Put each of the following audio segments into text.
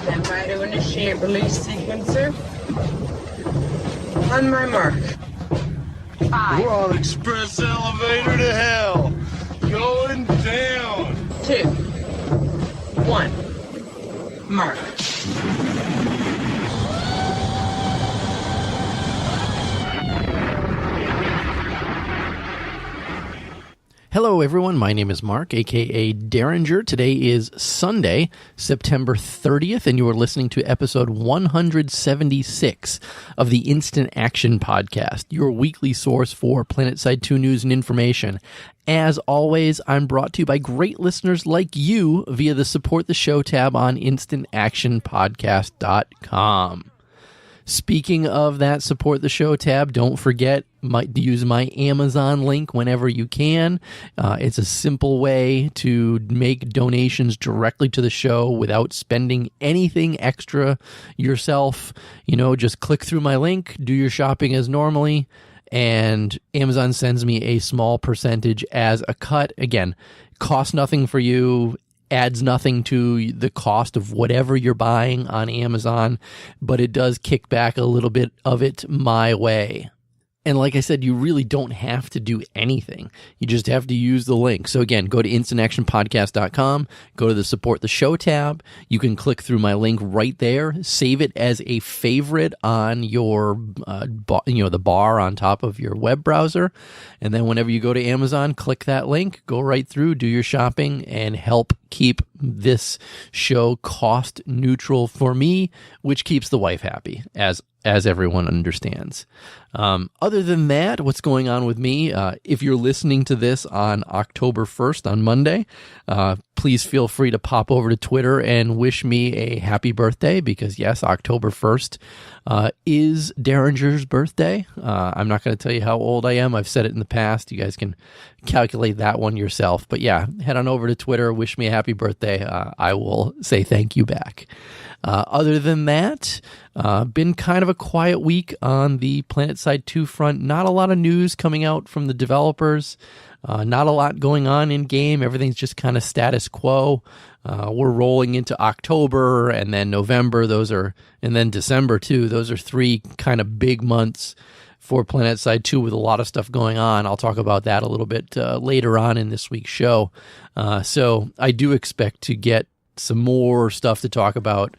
Stand by to initiate release sequencer. On my mark. 5. We're on express elevator to hell. Going down. 2. 1. Mark. Hello, everyone. My name is Mark, a.k.a. Derringer. Today is Sunday, September 30th, and you are listening to episode 176 of the Instant Action Podcast, your weekly source for Planetside 2 news and information. As always, I'm brought to you by great listeners like you via the Support the Show tab on instantactionpodcast.com. Speaking of that Support the Show tab, don't forget to use my Amazon link whenever you can. It's a simple way to make donations directly to the show without spending anything extra yourself. You know, just click through my link, do your shopping as normally, and Amazon sends me a small percentage as a cut. Again, costs nothing for you, adds nothing to the cost of whatever you're buying on Amazon, but it does kick back a little bit of it my way. And like I said, you really don't have to do anything. You just have to use the link. So again, go to instantactionpodcast.com, go to the Support the Show tab. You can click through my link right there, save it as a favorite on your, the bar on top of your web browser. And then whenever you go to Amazon, click that link, go right through, do your shopping, and help keep this show cost neutral for me, which keeps the wife happy, as everyone understands. Other than that, what's going on with me? If you're listening to this on October 1st, on Monday, please feel free to pop over to Twitter and wish me a happy birthday, because yes, October 1st is Derringer's birthday. I'm not going to tell you how old I am. I've said it in the past. You guys can calculate that one yourself. But yeah, head on over to Twitter, wish me a happy birthday. I will say thank you back. Other than that, been kind of a quiet week on the Planetside 2 front. Not a lot of news coming out from the developers. Not a lot going on in game. Everything's just kind of status quo. We're rolling into October and then November. And then December too. Those are 3 kind of big months for Planetside 2 with a lot of stuff going on. I'll talk about that a little bit later on in this week's show. So I do expect to get some more stuff to talk about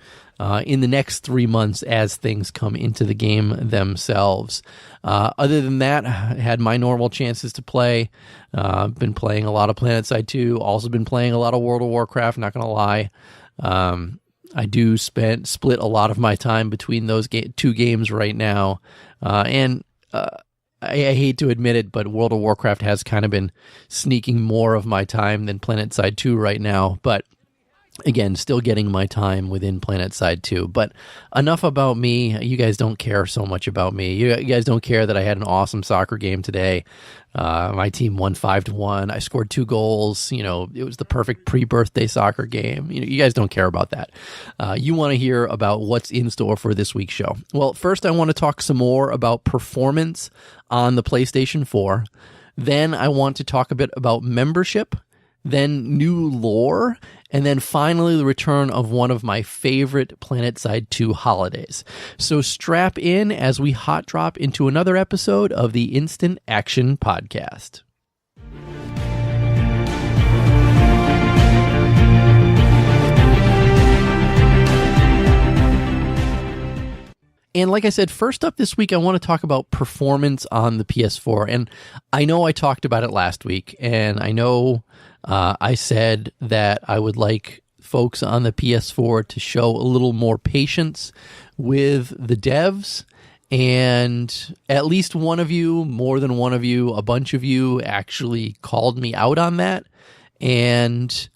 in the next 3 months as things come into the game themselves. Other than that, I had my normal chances to play. Been playing a lot of Planetside 2. Also been playing a lot of World of Warcraft, not going to lie. I do split a lot of my time between those 2 games right now. I hate to admit it, but World of Warcraft has kind of been sneaking more of my time than Planetside 2 right now. But again, still getting my time within Planetside 2. But enough about me. You guys don't care so much about me. You guys don't care that I had an awesome soccer game today. My team won 5-1. I scored 2 goals. You know, it was the perfect pre-birthday soccer game. You guys don't care about that. You want to hear about what's in store for this week's show. Well, first I want to talk some more about performance on the PlayStation 4. Then I want to talk a bit about membership, then new lore, and then finally the return of one of my favorite Planetside 2 holidays. So strap in as we hot drop into another episode of the Instant Action Podcast. And like I said, first up this week, I want to talk about performance on the PS4. And I know I talked about it last week, and I know I said that I would like folks on the PS4 to show a little more patience with the devs. And at least one of you, more than one of you, a bunch of you actually called me out on that. And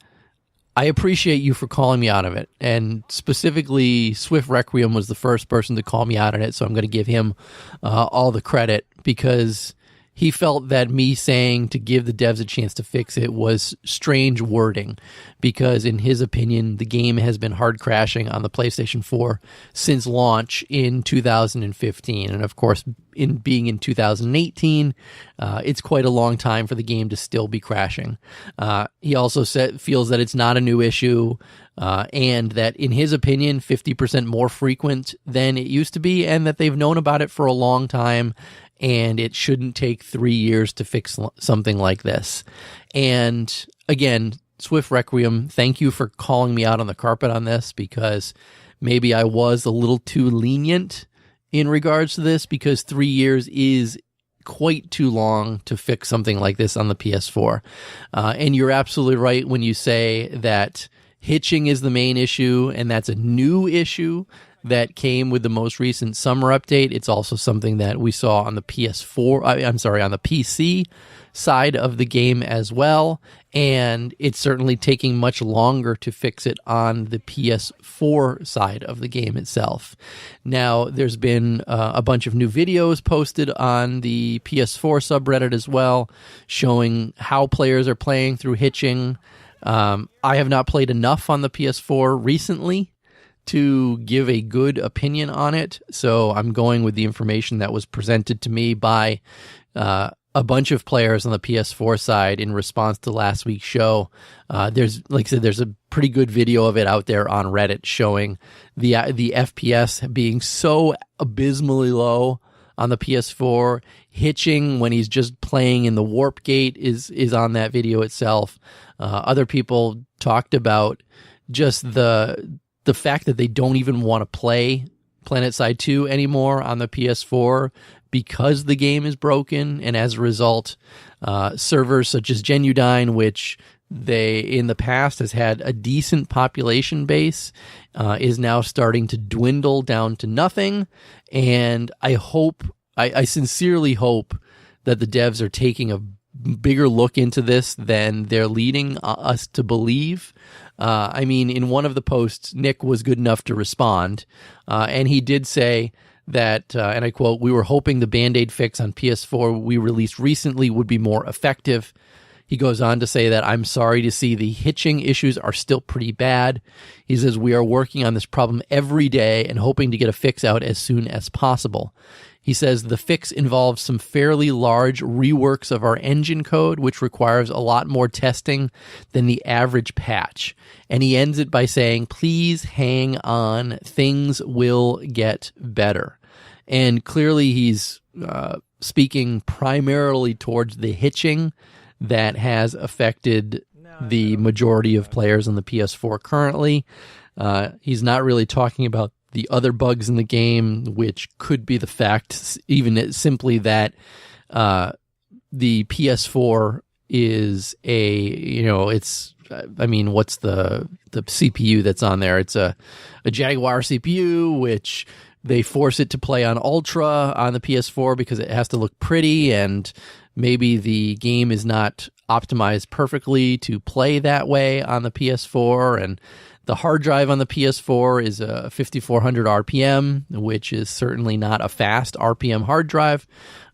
I appreciate you for calling me out of it. And specifically, Swift Requiem was the first person to call me out on it, so I'm going to give him all the credit, because he felt that me saying to give the devs a chance to fix it was strange wording, because in his opinion, the game has been hard crashing on the PlayStation 4 since launch in 2015. And of course, in being in 2018, it's quite a long time for the game to still be crashing. He also feels that it's not a new issue, and that in his opinion, 50% more frequent than it used to be, and that they've known about it for a long time, and it shouldn't take 3 years to fix something like this. And again, Swift Requiem, thank you for calling me out on the carpet on this, because maybe I was a little too lenient in regards to this, because 3 years is quite too long to fix something like this on the PS4. And you're absolutely right when you say that hitching is the main issue, and that's a new issue that came with the most recent summer update. It's also something that we saw on the on the PC side of the game as well, and it's certainly taking much longer to fix it on the PS4 side of the game itself. Now, there's been a bunch of new videos posted on the PS4 subreddit as well, showing how players are playing through hitching. I have not played enough on the PS4 recently to give a good opinion on it, so I'm going with the information that was presented to me by a bunch of players on the PS4 side in response to last week's show. There's, like I said, there's a pretty good video of it out there on Reddit showing the FPS being so abysmally low on the PS4. Hitching when he's just playing in the warp gate is on that video itself. Other people talked about just the fact that they don't even want to play Planetside 2 anymore on the PS4 because the game is broken, and as a result, servers such as Genudyne, which they in the past has had a decent population base, is now starting to dwindle down to nothing. And I sincerely hope that the devs are taking a bigger look into this than they're leading us to believe. I mean, in one of the posts, Nick was good enough to respond, and he did say that, and I quote, "We were hoping the Band-Aid fix on PS4 we released recently would be more effective." He goes on to say that, "I'm sorry to see the hitching issues are still pretty bad." He says, "We are working on this problem every day and hoping to get a fix out as soon as possible." He says the fix involves some fairly large reworks of our engine code, which requires a lot more testing than the average patch. And he ends it by saying, "Please hang on, things will get better." And clearly he's speaking primarily towards the hitching that has affected the majority of players on the PS4 currently. He's not really talking about the other bugs in the game, which could be the fact, even simply that the PS4 is what's the CPU that's on there? It's a Jaguar CPU, which they force it to play on Ultra on the PS4 because it has to look pretty, and maybe the game is not optimized perfectly to play that way on the PS4, and the hard drive on the PS4 is a 5400 RPM, which is certainly not a fast RPM hard drive.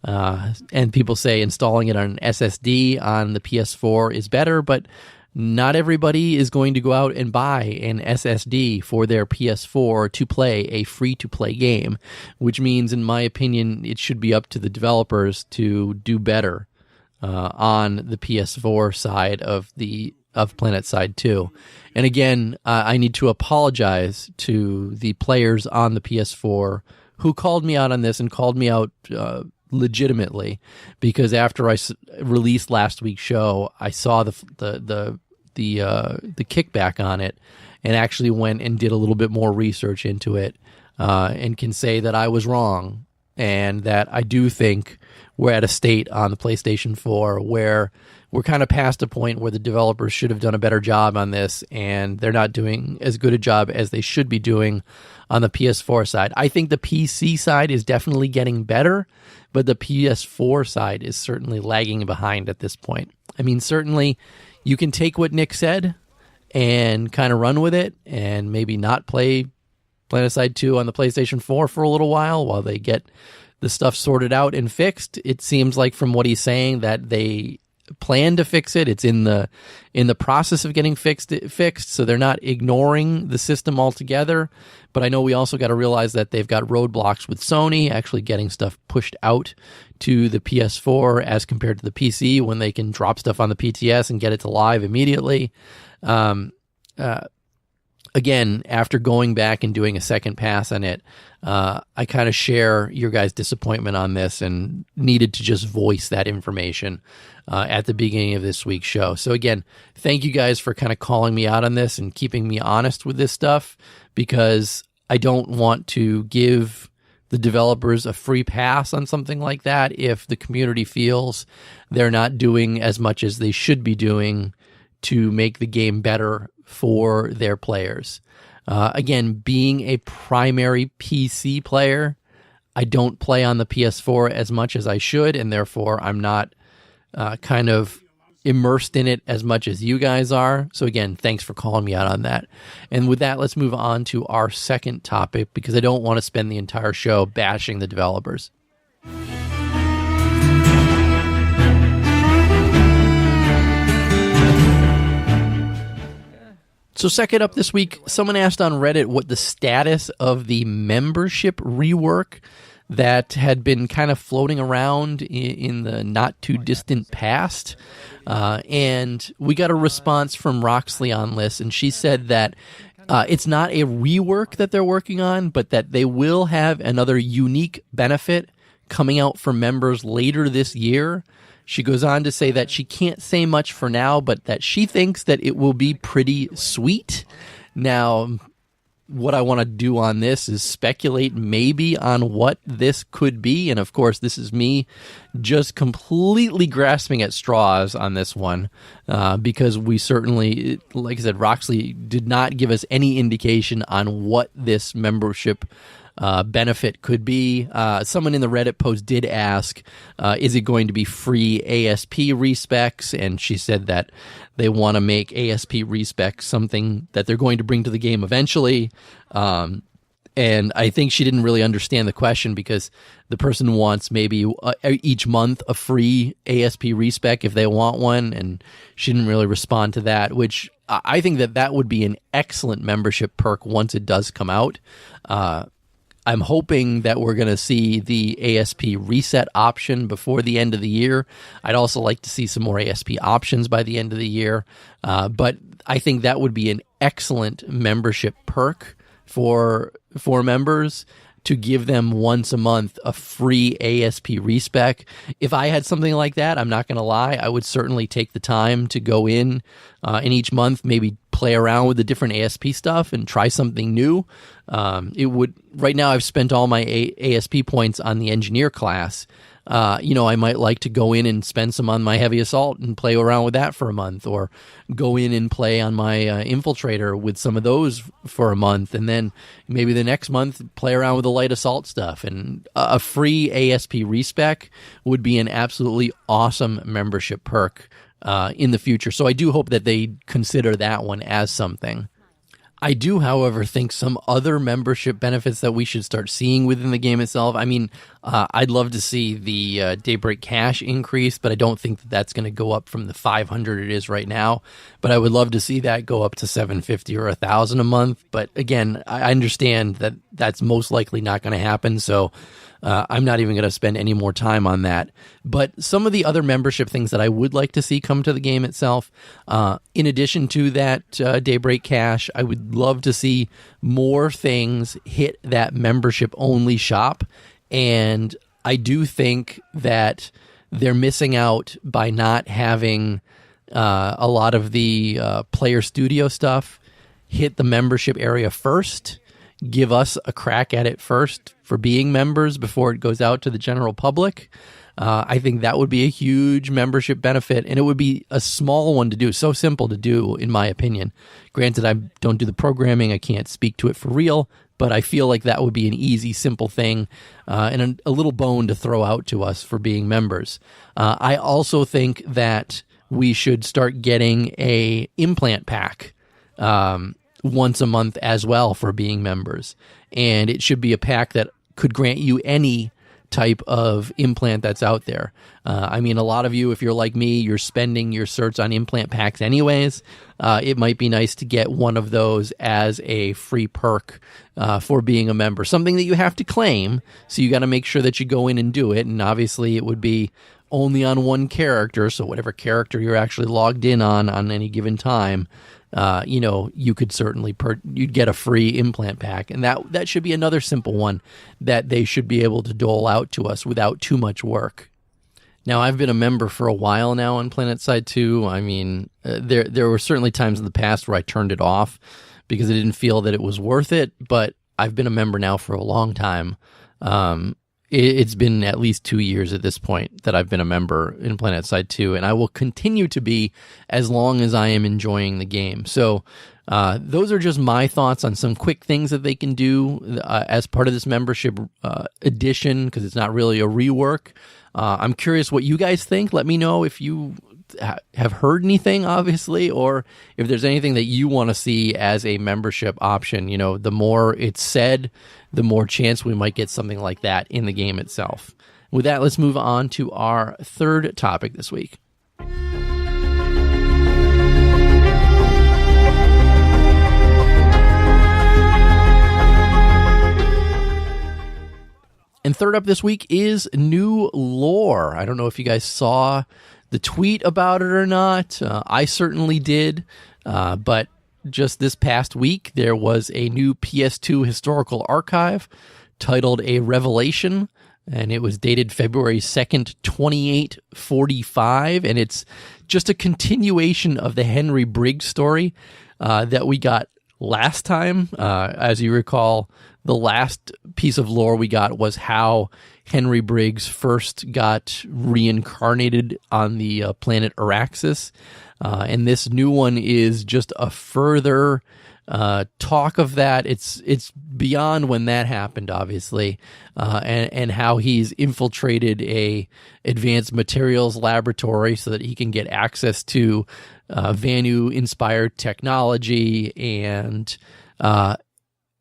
And people say installing it on an SSD on the PS4 is better, but not everybody is going to go out and buy an SSD for their PS4 to play a free-to-play game, which means, in my opinion, it should be up to the developers to do better on the PS4 side of Planetside 2. And again, I need to apologize to the players on the PS4 who called me out on this, and called me out legitimately, because after I released last week's show, I saw the kickback on it, and actually went and did a little bit more research into it, and can say that I was wrong, and that I do think we're at a state on the PlayStation 4 where we're kind of past a point where the developers should have done a better job on this, and they're not doing as good a job as they should be doing on the PS4 side. I think the PC side is definitely getting better, but the PS4 side is certainly lagging behind at this point. I mean, certainly you can take what Nick said and kind of run with it, and maybe not play Planetside 2 on the PlayStation 4 for a little while they get the stuff sorted out and fixed. It seems like from what he's saying that they plan to fix it. It's in the process of getting fixed, so they're not ignoring the system altogether. But I know we also got to realize that they've got roadblocks with Sony actually getting stuff pushed out to the PS4 as compared to the PC, when they can drop stuff on the PTS and get it to live immediately. Again, after going back and doing a second pass on it, I kind of share your guys' disappointment on this and needed to just voice that information at the beginning of this week's show. So again, thank you guys for kind of calling me out on this and keeping me honest with this stuff, because I don't want to give the developers a free pass on something like that if the community feels they're not doing as much as they should be doing to make the game better for their players. Again, being a primary PC player, I don't play on the PS4 as much as I should, and therefore I'm not kind of immersed in it as much as you guys are. So again, thanks for calling me out on that. And with that, let's move on to our second topic, because I don't want to spend the entire show bashing the developers. So second up this week, someone asked on Reddit what the status of the membership rework that had been kind of floating around in the not too distant past. And we got a response from Roxley on this, and she said that it's not a rework that they're working on, but that they will have another unique benefit coming out for members later this year. She goes on to say that she can't say much for now, but that she thinks that it will be pretty sweet. Now, what I want to do on this is speculate maybe on what this could be. And of course, this is me just completely grasping at straws on this one, because we certainly, like I said, Roxley did not give us any indication on what this membership benefit could be. Someone in the Reddit post did ask, is it going to be free ASP respecs? And she said that they want to make ASP respecs something that they're going to bring to the game eventually. And I think she didn't really understand the question, because the person wants maybe each month a free ASP respec if they want one, and she didn't really respond to that, which I think that would be an excellent membership perk once it does come out. I'm hoping that we're going to see the ASP reset option before the end of the year. I'd also like to see some more ASP options by the end of the year. But I think that would be an excellent membership perk for members, to give them once a month a free ASP respec. If I had something like that, I'm not going to lie, I would certainly take the time to go in each month, maybe play around with the different ASP stuff and try something new. It would. Right now, I've spent all my ASP points on the engineer class. I might like to go in and spend some on my heavy assault and play around with that for a month, or go in and play on my infiltrator with some of those for a month, and then maybe the next month play around with the light assault stuff. And a free ASP respec would be an absolutely awesome membership perk in the future. So I do hope that they consider that one as something. I do, however, think some other membership benefits that we should start seeing within the game itself. I mean, I'd love to see the Daybreak Cash increase, but I don't think that that's going to go up from the 500 it is right now. But I would love to see that go up to 750 or 1,000 a month. But again, I understand that that's most likely not going to happen, so I'm not even going to spend any more time on that. But some of the other membership things that I would like to see come to the game itself, in addition to that Daybreak Cash, I would love to see more things hit that membership-only shop. And I do think that they're missing out by not having a lot of the player studio stuff hit the membership area first. Give us a crack at it first for being members before it goes out to the general public. I think that would be a huge membership benefit, and it would be a small one to do, so simple to do, in my opinion. Granted, I don't do the programming, I can't speak to it for real, but I feel like that would be an easy, simple thing, and a little bone to throw out to us for being members. I also think that we should start getting a implant pack once a month as well for being members. And it should be a pack that could grant you any type of implant that's out there. I mean, a lot of you, if you're like me, you're spending your certs on implant packs anyways. It might be nice to get one of those as a free perk for being a member. Something that you have to claim, so you got to make sure that you go in and do it. And obviously it would be only on one character, so whatever character you're actually logged in on any given time, you could certainly you'd get a free implant pack, and that should be another simple one that they should be able to dole out to us without too much work. Now, I've been a member for a while now on Planetside 2. I mean, there were certainly times in the past where I turned it off because I didn't feel that it was worth it, but I've been a member now for a long time. It's been at least 2 years at this point that I've been a member in Planetside 2, and I will continue to be as long as I am enjoying the game. So those are just my thoughts on some quick things that they can do as part of this membership edition, because it's not really a rework. I'm curious what you guys think. Let me know if you have heard anything, obviously, or if there's anything that you want to see as a membership option. The more it's said, the more chance we might get something like that in the game itself. With that, let's move on to our third topic this week. And third up this week is new lore. I don't know if you guys saw the tweet about it or not. I certainly did. But just this past week, there was a new PS2 historical archive titled A Revelation, and it was dated February 2nd, 2845. And it's just a continuation of the Henry Briggs story that we got last time. As you recall, the last piece of lore we got was how Henry Briggs first got reincarnated on the planet Araxis. And this new one is just a further talk of that. It's beyond when that happened, obviously, and how he's infiltrated a advanced materials laboratory so that he can get access to Vanu-inspired technology, and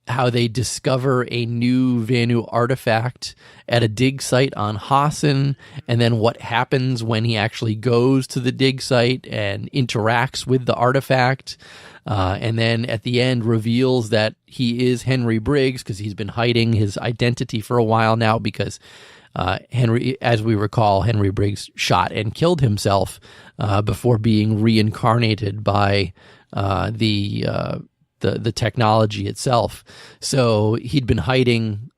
how they discover a new Vanu artifact at a dig site on Hassan, and then what happens when he actually goes to the dig site and interacts with the artifact, and then at the end reveals that he is Henry Briggs, because he's been hiding his identity for a while now, because as we recall, Henry Briggs shot and killed himself before being reincarnated by the technology itself. So he'd been hiding,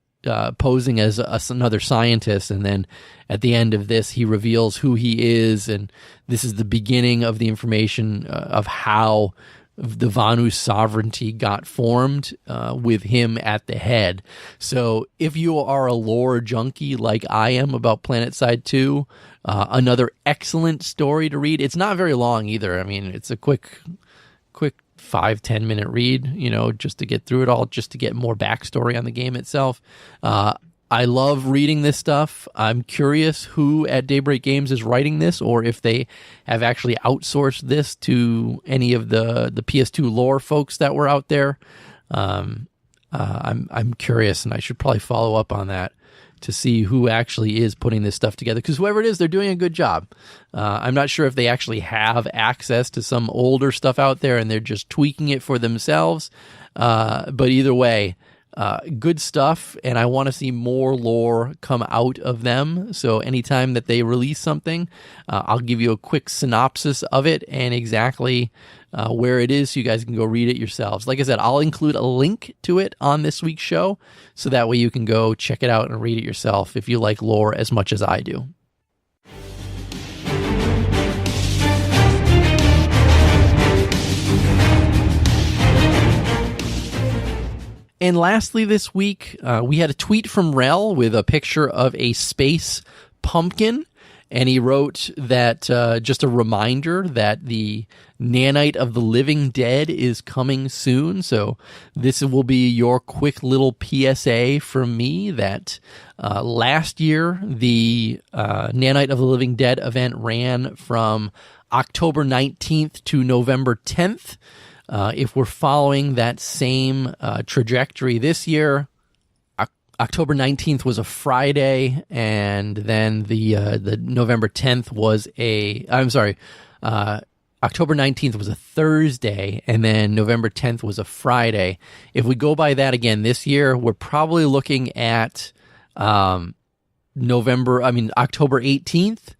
posing as another scientist, and then at the end of this, he reveals who he is, and this is the beginning of the information of how the Vanu sovereignty got formed with him at the head. So if you are a lore junkie like I am about Planetside 2, another excellent story to read. It's not very long either. I mean, it's a quick 5-10 minute read, just to get through it all, just to get more backstory on the game itself. I love reading this stuff. I'm curious who at Daybreak Games is writing this, or if they have actually outsourced this to any of the PS2 lore folks that were out there. I'm curious, and I should probably follow up on that to see who actually is putting this stuff together, because whoever it is, they're doing a good job. I'm not sure if they actually have access to some older stuff out there and they're just tweaking it for themselves. But either way, good stuff, and I want to see more lore come out of them. So anytime that they release something, I'll give you a quick synopsis of it and exactly where it is, so you guys can go read it yourselves. Like I said, I'll include a link to it on this week's show, so that way you can go check it out and read it yourself if you like lore as much as I do. And lastly this week, we had a tweet from Rel with a picture of a space pumpkin, and he wrote that just a reminder that the Nanite of the Living Dead is coming soon. So this will be your quick little PSA from me that last year the Nanite of the Living Dead event ran from October 19th to November 10th. If we're following that same trajectory this year, October 19th was a Friday, and then the November 10th was October 19th was a Thursday, and then November 10th was a Friday. If we go by that again this year, we're probably looking at October 18th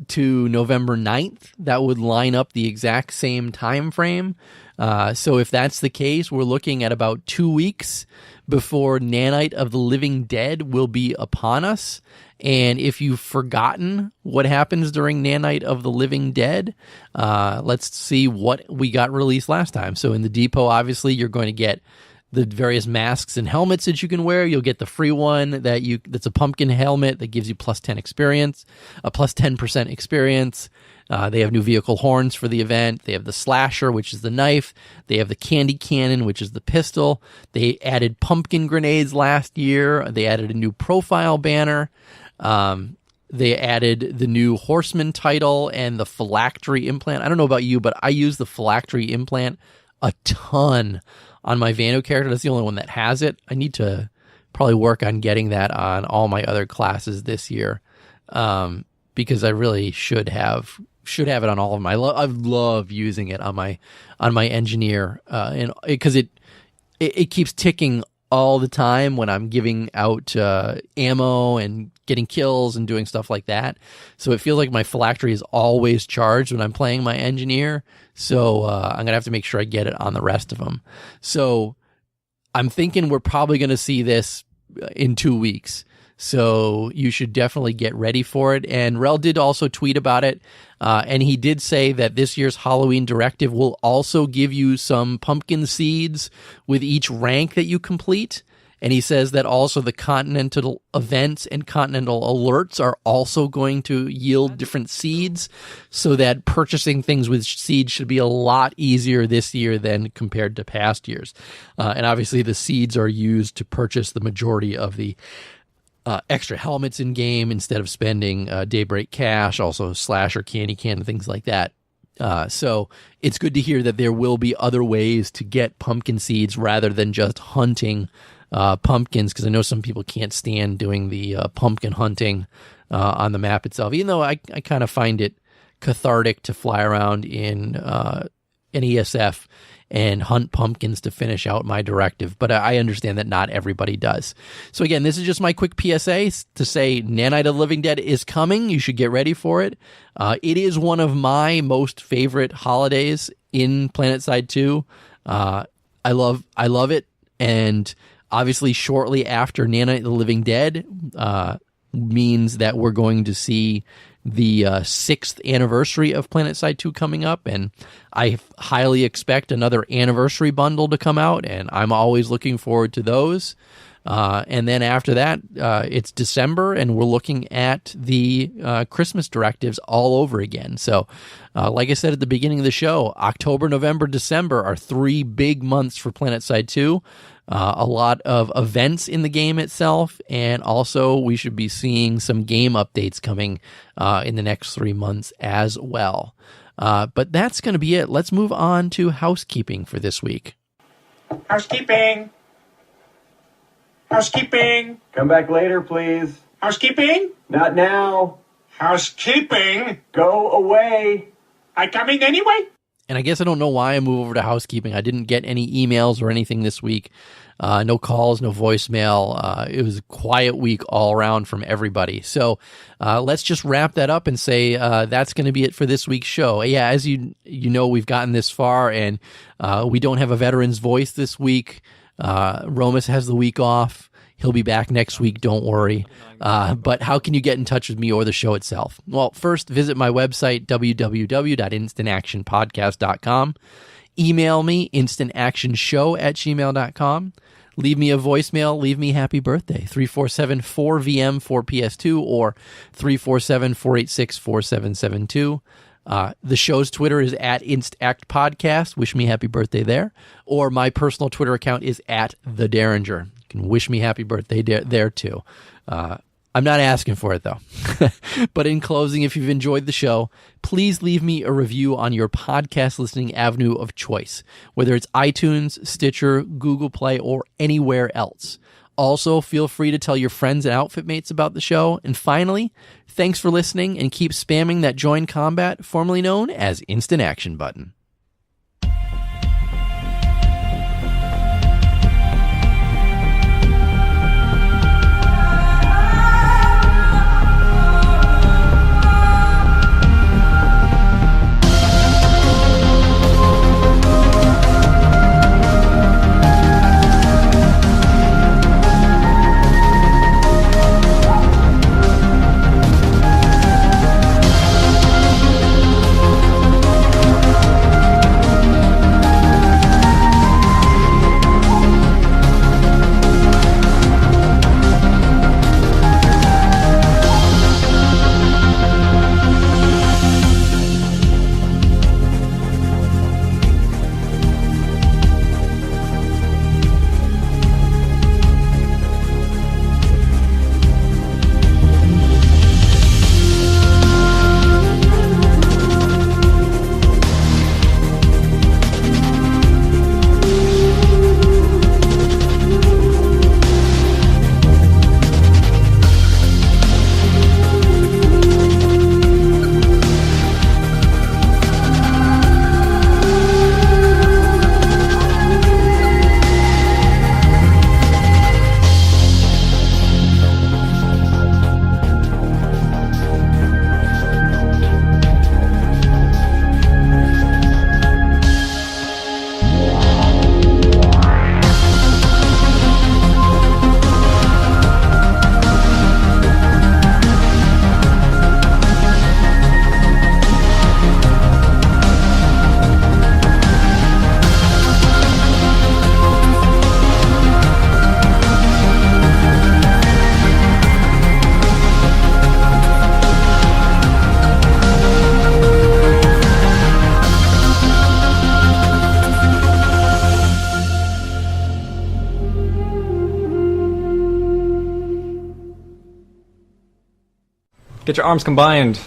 to November 9th. That would line up the exact same time frame. So if that's the case, we're looking at about 2 weeks before Nanite of the Living Dead will be upon us. And if you've forgotten what happens during Nanite of the Living Dead, let's see what we got released last time. So in the depot, obviously, you're going to get the various masks and helmets that you can wear. You'll get the free one that's a pumpkin helmet that gives you plus 10 experience, a plus 10% experience. They have new vehicle horns for the event. They have the slasher, which is the knife. They have the candy cannon, which is the pistol. They added pumpkin grenades last year. They added a new profile banner. They added the new Horseman title and the phylactery implant. I don't know about you, but I use the phylactery implant a ton on my Vano character. That's the only one that has it. I need to probably work on getting that on all my other classes this year, because I really should have it on all of them. I love using it on my engineer, and because it keeps ticking all the time when I'm giving out ammo and getting kills and doing stuff like that. So it feels like my phylactery is always charged when I'm playing my engineer. So I'm going to have to make sure I get it on the rest of them. So I'm thinking we're probably going to see this in 2 weeks. So you should definitely get ready for it. And Rel did also tweet about it. And he did say that this year's Halloween directive will also give you some pumpkin seeds with each rank that you complete. And he says that also the continental events and continental alerts are also going to yield different seeds, so that purchasing things with seeds should be a lot easier this year than compared to past years. And obviously the seeds are used to purchase the majority of the extra helmets in game instead of spending Daybreak cash, also slasher, candy can, and things like that. So it's good to hear that there will be other ways to get pumpkin seeds rather than just hunting pumpkins, because I know some people can't stand doing the pumpkin hunting on the map itself, even though I kind of find it cathartic to fly around in an ESF and hunt pumpkins to finish out my directive. But I understand that not everybody does. So again, this is just my quick PSA to say Nanite of the Living Dead is coming. You should get ready for it. It is one of my most favorite holidays in Planetside 2. I love it. And obviously shortly after Nanite of the Living Dead means that we're going to see the 6th anniversary of Planetside 2 coming up, and I highly expect another anniversary bundle to come out, and I'm always looking forward to those. And then after that, it's December, and we're looking at the Christmas directives all over again. So, like I said at the beginning of the show, October, November, December are 3 big months for Planetside 2. A lot of events in the game itself, and also we should be seeing some game updates coming in the next 3 months as well. But that's going to be it. Let's move on to housekeeping for this week. Housekeeping. Housekeeping. Come back later, please. Housekeeping. Not now. Housekeeping. Go away. I coming anyway? And I guess I don't know why I moved over to housekeeping. I didn't get any emails or anything this week. No calls, no voicemail. It was a quiet week all around from everybody. So let's just wrap that up and say that's going to be it for this week's show. Yeah, as you know, we've gotten this far, and we don't have a veteran's voice this week. Romus has the week off. He'll be back next week, don't worry. But how can you get in touch with me or the show itself? Well, first, visit my website, www.instantactionpodcast.com. Email me, instantactionshow@gmail.com. Leave me a voicemail. Leave me happy birthday, 347-4VM-4PS2 or 347-486-4772. The show's Twitter is @InstActPodcast. Wish me happy birthday there. Or my personal Twitter account is @TheDerringer. You can wish me happy birthday there too. I'm not asking for it though. But in closing, if you've enjoyed the show, please leave me a review on your podcast listening avenue of choice, whether it's iTunes, Stitcher, Google Play, or anywhere else. Also, feel free to tell your friends and outfit mates about the show. And finally, thanks for listening, and keep spamming that Join Combat, formerly known as Instant Action button. Get your arms combined.